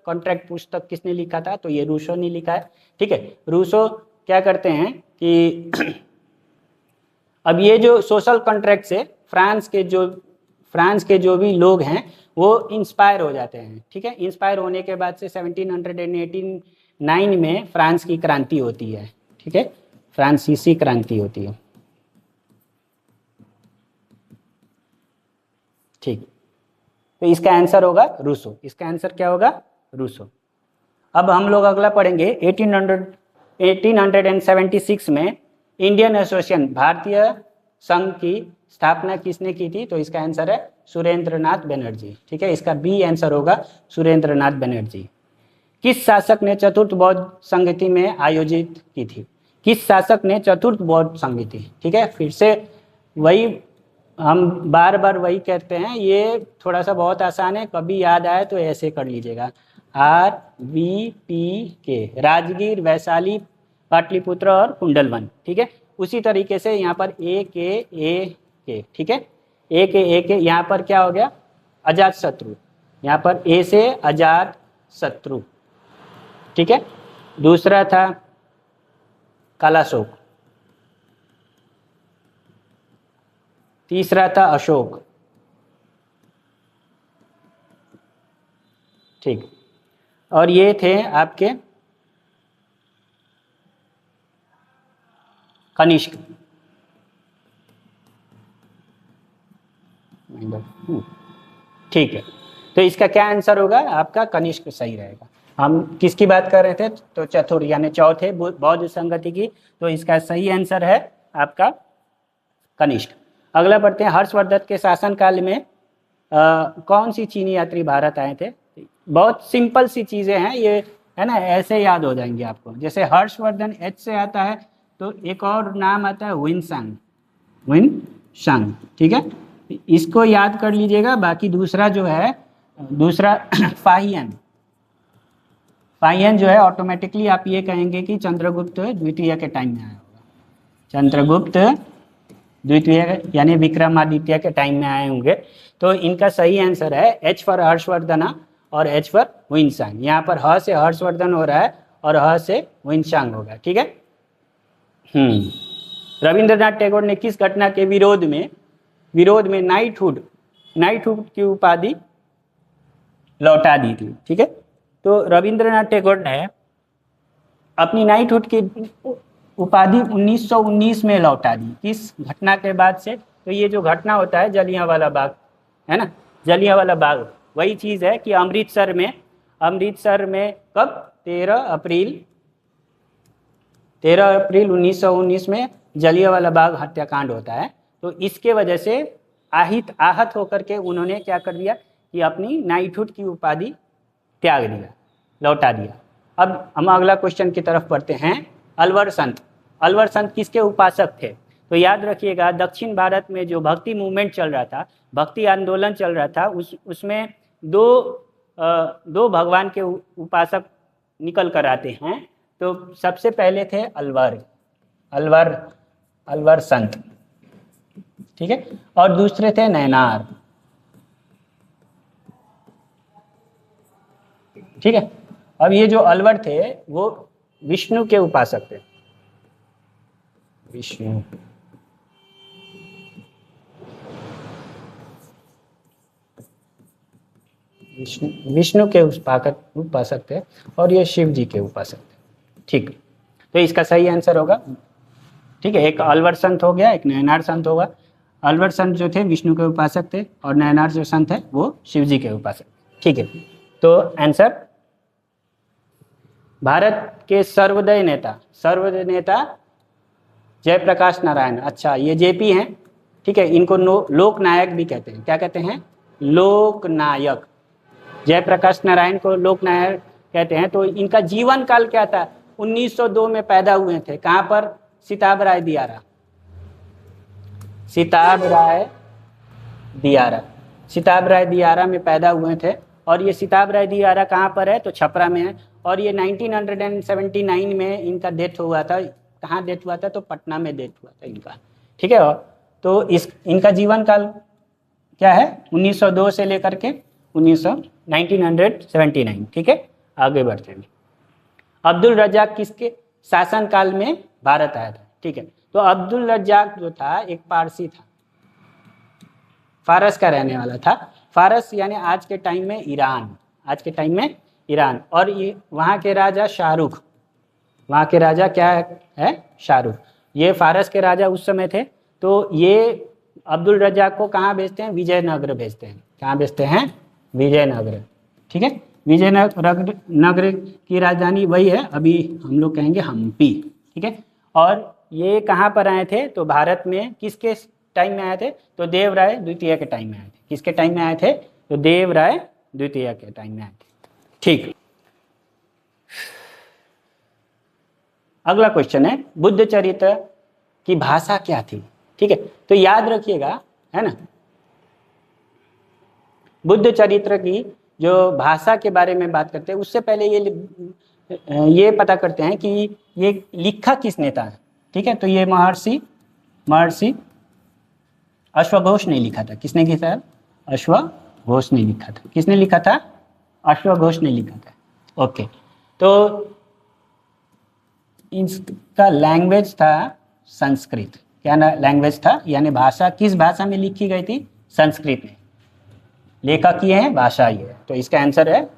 कॉन्ट्रैक्ट पुस्तक किसने लिखा था, तो ये रूसो ने लिखा है। ठीक है, रूसो क्या करते हैं कि अब ये जो सोशल कॉन्ट्रैक्ट से फ्रांस के जो भी लोग हैं वो इंस्पायर हो जाते हैं। ठीक है, इंस्पायर होने के बाद से 1789 में फ्रांस की क्रांति होती है। ठीक है, फ्रांसीसी क्रांति होती है। ठीक, तो इसका आंसर होगा रूसो। इसका आंसर क्या होगा, रूसो। अब हम लोग अगला पढ़ेंगे 1876 में इंडियन एसोसिएशन, भारतीय संघ की स्थापना किसने की थी, तो इसका आंसर है सुरेंद्रनाथ बनर्जी। ठीक है, इसका बी आंसर होगा सुरेंद्रनाथ बनर्जी। किस शासक ने चतुर्थ बौद्ध संगति में आयोजित की थी, किस शासक ने चतुर्थ बौद्ध संगति। ठीक है, फिर से वही हम बार बार वही कहते हैं, ये थोड़ा सा बहुत आसान है, कभी याद आए तो ऐसे कर लीजिएगा। RVPK, राजगीर, वैशाली, पाटलिपुत्र और कुंडलवन। ठीक है, उसी तरीके से यहाँ पर AKAK। ठीक है, AKAK, यहाँ पर क्या हो गया, अजात शत्रु, यहाँ पर A से अजात शत्रु। ठीक है, दूसरा था कालाशोक, तीसरा था अशोक। ठीक, और ये थे आपके कनिष्क। ठीक है, तो इसका क्या आंसर होगा, आपका कनिष्क सही रहेगा। हम किसकी बात कर रहे थे, तो चतुर्थ यानी चौथे बौद्ध संगति की, तो इसका सही आंसर है आपका कनिष्क। अगला पढ़ते हैं, हर्षवर्धन के शासनकाल में कौन सी चीनी यात्री भारत आए थे। बहुत सिंपल सी चीज़ें हैं ये, है ना, ऐसे याद हो जाएंगे आपको। जैसे हर्षवर्धन H से आता है, तो एक और नाम आता है विनसांग। ठीक है, इसको याद कर लीजिएगा। बाकी दूसरा जो है, फाहियन जो है, ऑटोमेटिकली आप ये कहेंगे कि चंद्रगुप्त द्वितीय के टाइम में आया होगा। चंद्रगुप्त द्वितीय यानी विक्रमादित्य के टाइम में आए होंगे। तो इनका सही आंसर है H फॉर हर्षवर्धना और H फॉर विनसांग। यहाँ पर ह से हर्षवर्धन हो रहा है और ह से विनसांग होगा। ठीक है, रविंद्रनाथ टैगोर ने किस घटना के विरोध में नाइटहुड की उपाधि लौटा दी थी। ठीक है, तो रविंद्रनाथ टैगोर ने अपनी नाइटहुड की उपाधि 1919 में लौटा दी। किस घटना के बाद से? तो ये जो घटना होता है जलियांवाला बाग, है ना, जलियांवाला बाग, वही चीज़ है कि अमृतसर में कब? 13 अप्रैल 1919 में जलियांवाला बाग हत्याकांड होता है। तो इसके वजह से आहत होकर के उन्होंने क्या कर दिया कि अपनी नाइटहुड की उपाधि त्याग दिया, लौटा दिया। अब हम अगला क्वेश्चन की तरफ बढ़ते हैं। अलवर संत किसके उपासक थे? तो याद रखिएगा, दक्षिण भारत में जो भक्ति मूवमेंट चल रहा था, भक्ति आंदोलन चल रहा था, उसमें दो भगवान के उपासक निकल कर आते हैं। तो सबसे पहले थे अलवर संत, ठीक है, और दूसरे थे नैनार, ठीक है। अब ये जो अलवर थे वो विष्णु के उपासक थे, विष्णु के उपासक थे, और ये शिव जी के उपासक थे, ठीक। तो इसका सही आंसर होगा, ठीक है, एक अलवर संत हो गया, एक नैनार संत होगा। अलवर संत जो थे विष्णु के उपासक थे, और नैनार जो संत है वो शिव जी के उपासक, ठीक है। तो आंसर भारत के सर्वोदय नेता जयप्रकाश नारायण, अच्छा ये जेपी हैं, ठीक है, इनको लोकनायक भी कहते हैं। क्या कहते हैं? लोकनायक। जयप्रकाश नारायण को लोकनायक कहते हैं। तो इनका जीवन काल क्या था? 1902 में पैदा हुए थे। कहाँ पर? सिताब राय दियारा में पैदा हुए थे। और ये सिताब राय दियारा कहाँ पर है? तो छपरा में है। और ये 1979 में इनका डेथ हुआ था। कहाँ डेथ हुआ था? तो पटना में डेथ हुआ था इनका, ठीक है। तो इनका जीवन काल क्या है? 1902 से लेकर के 1979, ठीक है। आगे बढ़ते हैं। अब्दुल रज्जाक किसके शासन काल में भारत आया था? ठीक है। तो अब्दुल रज्जाक जो था एक पारसी था, फारस का रहने वाला था। फारस यानी आज के टाइम में ईरान। और ये वहाँ के राजा शाहरुख, वहाँ के राजा क्या है? शाहरुख। ये फारस के राजा उस समय थे। तो ये अब्दुल रज्जाक को कहाँ भेजते हैं? विजयनगर भेजते हैं। कहाँ भेजते हैं? विजयनगर, ठीक है। विजयनगर की राजधानी वही है, अभी हम लोग कहेंगे हम्पी, ठीक है। और ये कहाँ पर आए थे? तो भारत में किसके टाइम में आए थे? तो देवराय द्वितीय के टाइम में आए थे। किसके टाइम में आए थे? तो देवराय द्वितीय के टाइम में आए थे, ठीक। अगला क्वेश्चन है, बुद्ध चरित्र की भाषा क्या थी? ठीक है। तो याद रखिएगा, है ना, बुद्ध चरित्र की जो भाषा के बारे में बात करते हैं उससे पहले ये पता करते हैं कि ये लिखा किसने था, ठीक है। तो ये महर्षि अश्वघोष ने लिखा था। किसने लिखा था? अश्वघोष ने लिखा था। किसने लिखा था? अश्वघोष ने लिखा था, ओके। तो इसका लैंग्वेज था संस्कृत। क्या लैंग्वेज था? यानी भाषा किस भाषा में लिखी गई थी? संस्कृत में। लेखक ये है, भाषा ये है। तो इसका आंसर है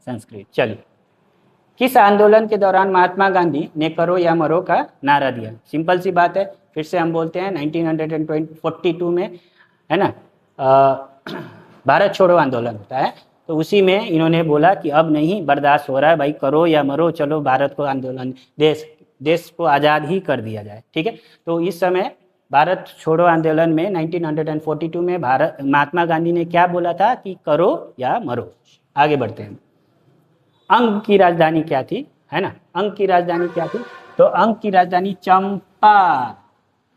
संस्कृत। चलिए, किस आंदोलन के दौरान महात्मा गांधी ने करो या मरो का नारा दिया? सिंपल सी बात है, फिर से हम बोलते हैं 1942 में, है ना, भारत छोड़ो आंदोलन होता है। तो उसी में इन्होंने बोला कि अब नहीं बर्दाश्त हो रहा है भाई, करो या मरो, चलो भारत को आंदोलन, देश को आज़ाद ही कर दिया जाए, ठीक है। तो इस समय भारत छोड़ो आंदोलन में 1942 में महात्मा गांधी ने क्या बोला था कि करो या मरो। आगे बढ़ते हैं। अंग की राजधानी क्या थी, है ना? अंग की राजधानी क्या थी? तो अंग की राजधानी चंपा।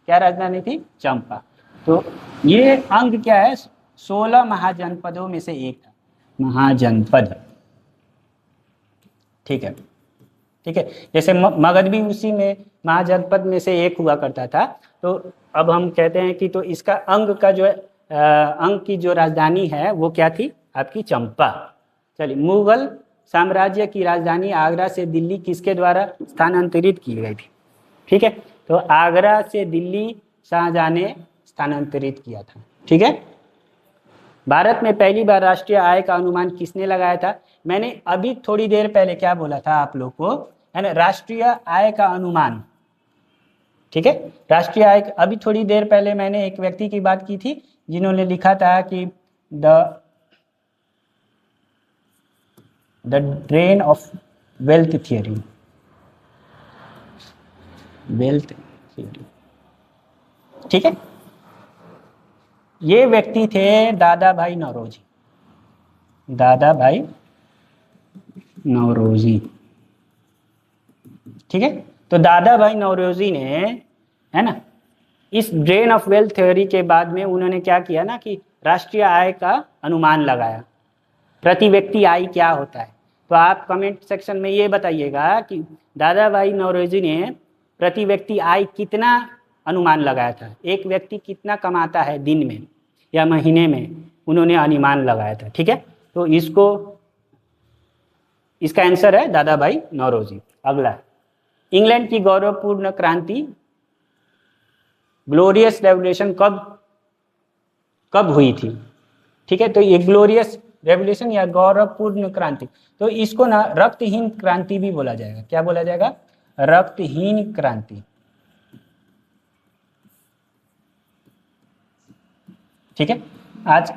क्या राजधानी थी? चंपा। तो ये अंग क्या है? 16 महाजनपदों में से एक था, महाजनपद, ठीक है। जैसे मगध भी उसी में महाजनपद में से एक हुआ करता था। तो अब हम कहते हैं कि तो इसका अंग का जो अंग की जो राजधानी है वो क्या थी? आपकी चंपा। चलिए, मुगल साम्राज्य की राजधानी आगरा से दिल्ली किसके द्वारा स्थानांतरित की गई थी? ठीक है। तो आगरा से दिल्ली शाहजहां ने स्थानांतरित किया था, ठीक है। भारत में पहली बार राष्ट्रीय आय का अनुमान किसने लगाया था? मैंने अभी थोड़ी देर पहले क्या बोला था आप लोग को, है ना, राष्ट्रीय आय का अनुमान, ठीक है। राष्ट्रीय आय, अभी थोड़ी देर पहले मैंने एक व्यक्ति की बात की थी जिन्होंने लिखा था कि the drain of wealth theory, wealth theory, ठीक है। ये व्यक्ति थे दादा भाई नौरोजी, दादा भाई नौरोजी, ठीक है। तो दादा भाई नौरोजी ने, है ना, इस ड्रेन ऑफ वेल्थ थ्योरी के बाद में उन्होंने क्या किया ना कि राष्ट्रीय आय का अनुमान लगाया, प्रति व्यक्ति आय क्या होता है। तो आप कमेंट सेक्शन में ये बताइएगा कि दादा भाई नौरोजी ने प्रति व्यक्ति आय कितना अनुमान लगाया था, एक व्यक्ति कितना कमाता है दिन में या महीने में, उन्होंने अनुमान लगाया था, ठीक है। तो इसका आंसर है दादा भाई नौरोजी। अगला, इंग्लैंड की गौरवपूर्ण क्रांति, ग्लोरियस रेवोल्यूशन कब हुई थी, ठीक है। तो ये ग्लोरियस रेवोल्यूशन या गौरवपूर्ण क्रांति, तो इसको ना रक्तहीन क्रांति भी बोला जाएगा। क्या बोला जाएगा? रक्तहीन क्रांति, ठीक है। आज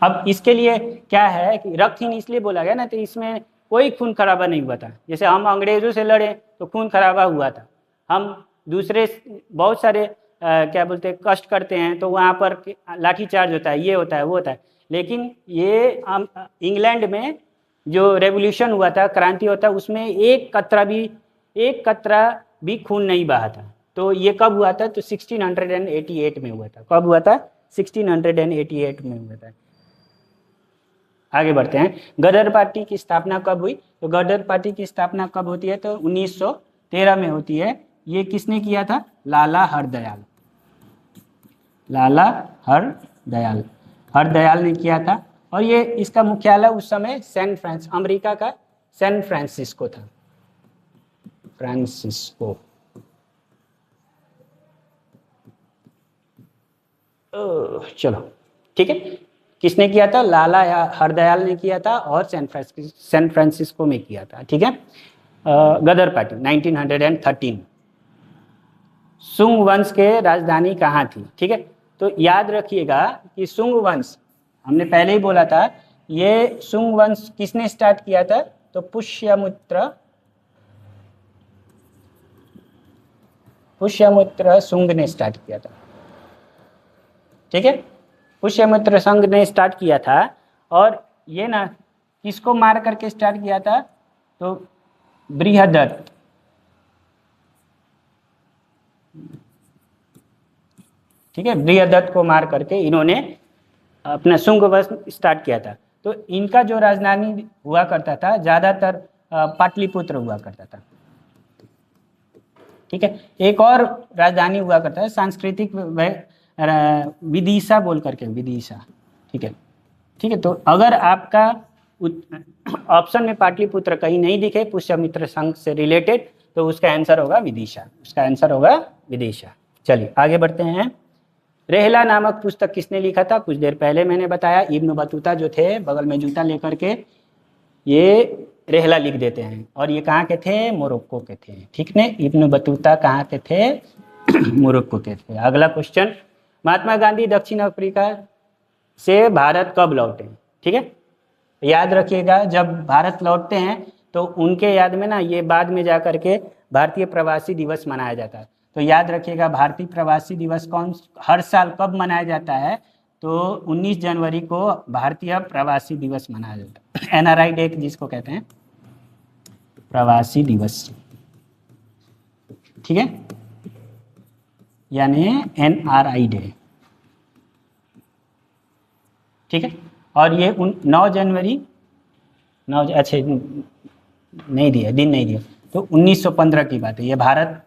अब इसके लिए क्या है कि रक्तहीन इसलिए बोला गया ना, तो इसमें कोई खून खराबा नहीं हुआ था। जैसे हम अंग्रेजों से लड़े तो खून खराबा हुआ था, हम दूसरे बहुत सारे क्या बोलते हैं कष्ट करते हैं तो वहाँ पर लाठीचार्ज होता है, ये होता है वो होता है, लेकिन ये इंग्लैंड में जो रेवोल्यूशन हुआ था, क्रांति होता है, उसमें एक कतरा भी खून नहीं बहा था। तो ये कब हुआ था? तो 1688 में हुआ था। कब हुआ था? 1688 में हुआ था। आगे बढ़ते हैं, गदर पार्टी की स्थापना कब हुई? तो गदर पार्टी की स्थापना कब होती है? तो 1913 में होती है। ये किसने किया था? लाला हरदयाल, लाला हरदयाल ने किया था। और ये इसका मुख्यालय उस समय अमेरिका का सैन फ्रांसिस्को था, फ्रांसिस्को। चलो ठीक है, किसने किया था? लाला हरदयाल ने किया था और सैन फ्रांसिस्को में किया था, ठीक है। गदर पार्टी 1913। सुंग वंश के राजधानी कहाँ थी? ठीक है, तो याद रखिएगा कि सुंग वंश, हमने पहले ही बोला था, ये सुंग वंश किसने स्टार्ट किया था? तो पुष्यमित्र सुंग ने स्टार्ट किया था, ठीक है। पुष्यमित्र संघ ने स्टार्ट किया था। और ये ना किसको मार करके स्टार्ट किया था? तो बृहदत्त, ठीक है, बृहदत्त को मार करके इन्होंने अपना शुंग वंश स्टार्ट किया था। तो इनका जो राजधानी हुआ करता था ज्यादातर पाटलिपुत्र हुआ करता था, ठीक है। एक और राजधानी हुआ करता है सांस्कृतिक विदिशा बोल करके, विदिशा, ठीक है, ठीक है। तो अगर आपका ऑप्शन में पाटलिपुत्र कहीं नहीं दिखे पुष्यमित्र संघ से रिलेटेड, तो उसका आंसर होगा विदिशा, उसका आंसर होगा विदिशा। चलिए आगे बढ़ते हैं। रेहला नामक पुस्तक किसने लिखा था? कुछ देर पहले मैंने बताया, इब्न बतूता जो थे बगल में जूता लेकर के ये रेहला लिख देते हैं। और ये कहाँ के थे? मोरक्को के थे, ठीक ने। इब्न बतूता कहाँ के थे? मोरक्को के थे। अगला क्वेश्चन, महात्मा गांधी दक्षिण अफ्रीका से भारत कब लौटे? ठीक है, याद रखिएगा जब भारत लौटते हैं तो उनके याद में ना ये बाद में जा करके भारतीय प्रवासी दिवस मनाया जाता है। तो याद रखिएगा भारतीय प्रवासी दिवस हर साल कब मनाया जाता है? तो 19 जनवरी को भारतीय प्रवासी दिवस मनाया जाता है, एनआरआई डे जिसको कहते हैं, प्रवासी दिवस, ठीक है, यानी एनआरआई डे, ठीक है। और ये 9 जनवरी, अच्छा नहीं दिया, दिन नहीं दिया, तो 1915 की बात है। ये भारत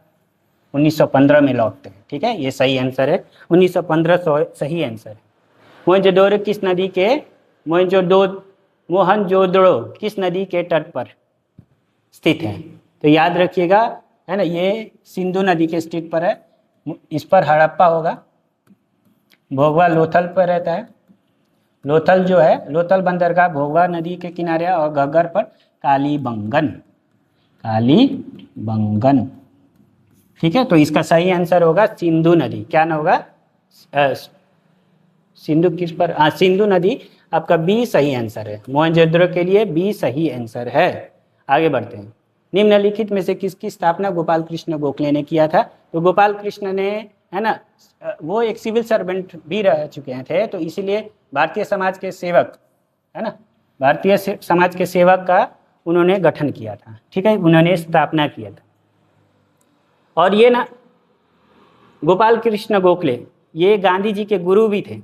1915 में लौटते हैं, ठीक है, ये सही आंसर है, 1915 सही आंसर है। मोहनजोदड़ो किस नदी के मोहनजोदड़ो किस नदी के तट पर स्थित है? तो याद रखिएगा, है ना, ये सिंधु नदी के तट पर है। इस पर हड़प्पा होगा, भोगवा लोथल पर रहता है, लोथल जो है, लोथल बंदरगाह भोगवा नदी के किनारे और घग्गर पर कालीबंगन, कालीबंगन। ठीक है, तो इसका सही आंसर होगा सिंधु नदी। क्या ना होगा? सिंधु किस पर? हाँ, सिंधु नदी आपका बी सही आंसर है। मोहनजोदड़ो के लिए बी सही आंसर है। आगे बढ़ते हैं। निम्नलिखित में से किसकी स्थापना गोपाल कृष्ण गोखले ने किया था? तो गोपाल कृष्ण ने, है ना, वो एक सिविल सर्वेंट भी रह चुके थे, तो इसीलिए भारतीय समाज के सेवक, है ना, भारतीय समाज के सेवक का उन्होंने गठन किया था। ठीक है, उन्होंने स्थापना किया था। और ये ना गोपाल कृष्ण गोखले ये गांधी जी के गुरु भी थे।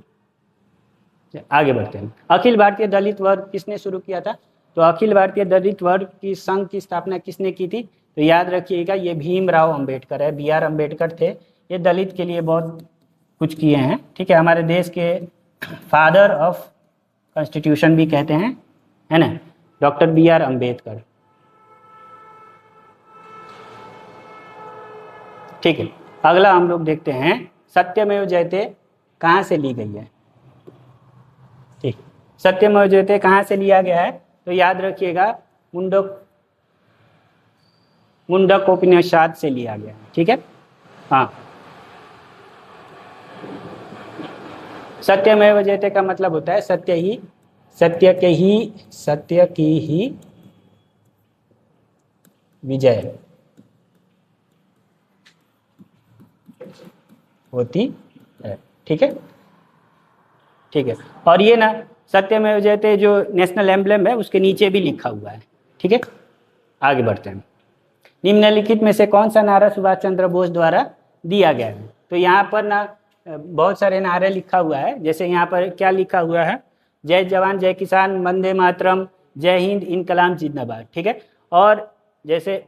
आगे बढ़ते हैं। अखिल भारतीय दलित वर्ग किसने शुरू किया था? तो अखिल भारतीय दलित वर्ग की संघ की स्थापना किसने की थी? तो याद रखिएगा, ये भीमराव अंबेडकर है, बी आर अम्बेडकर थे। ये दलित के लिए बहुत कुछ किए हैं। ठीक है, हमारे देश के फादर ऑफ कॉन्स्टिट्यूशन भी कहते हैं, है ना, डॉक्टर बी आर अम्बेडकर। ठीक है, अगला हम लोग देखते हैं, सत्यमेव जयते कहाँ से ली गई है? ठीक, सत्यमेव जयते कहाँ से लिया गया है? तो याद रखिएगा, मुंडक उपनिषद से लिया गया है। ठीक है, हाँ, सत्यमेव जयते का मतलब होता है सत्य की ही विजय होती है। ठीक है, ठीक है। और ये ना सत्यमेव जयते जो नेशनल एम्ब्लेम है उसके नीचे भी लिखा हुआ है। ठीक है, आगे बढ़ते हैं। निम्नलिखित में से कौन सा नारा सुभाष चंद्र बोस द्वारा दिया गया है? तो यहाँ पर ना बहुत सारे नारे लिखा हुआ है। जैसे यहाँ पर क्या लिखा हुआ है? जय जवान जय किसान, वंदे मातरम, जय हिंद, इनकलाब जिंदाबाद। ठीक है, और जैसे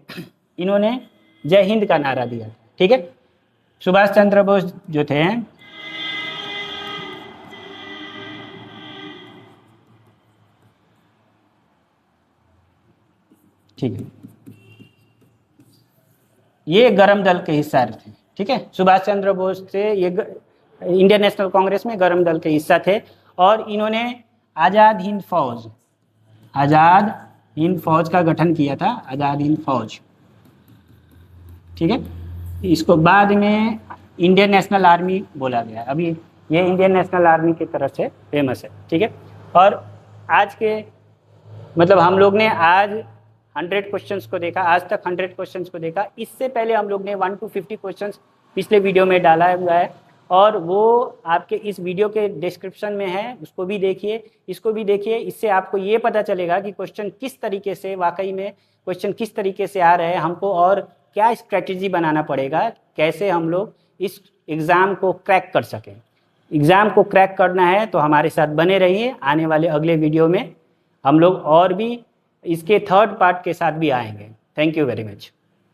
इन्होंने जय हिंद का नारा दिया। ठीक है, सुभाष चंद्र बोस जो थे, ठीक है, ये गरम दल के हिस्सा थे। ठीक है, सुभाष चंद्र बोस थे, ये इंडियन नेशनल कांग्रेस में गरम दल के हिस्सा थे। और इन्होंने आज़ाद हिंद फौज का गठन किया था, आज़ाद हिंद फौज। ठीक है, इसको बाद में इंडियन नेशनल आर्मी बोला गया। अभी ये इंडियन नेशनल आर्मी की तरफ से फेमस है। ठीक है, और आज के मतलब हम लोग ने आज 100 क्वेश्चंस को देखा, आज तक 100 क्वेश्चंस को देखा। इससे पहले हम लोग ने 1 to 50 क्वेश्चंस पिछले वीडियो में डाला हुआ है, और वो आपके इस वीडियो के डिस्क्रिप्शन में है, उसको भी देखिए, इसको भी देखिए। इससे आपको ये पता चलेगा कि क्वेश्चन किस तरीके से, वाकई में क्वेश्चन किस तरीके से आ रहे हैं, हमको और क्या स्ट्रेटजी बनाना पड़ेगा, कैसे हम लोग इस एग्ज़ाम को क्रैक कर सकें। एग्ज़ाम को क्रैक करना है तो हमारे साथ बने रहिए। आने वाले अगले वीडियो में हम लोग और भी इसके 3rd पार्ट के साथ भी आएंगे। Thank you very much.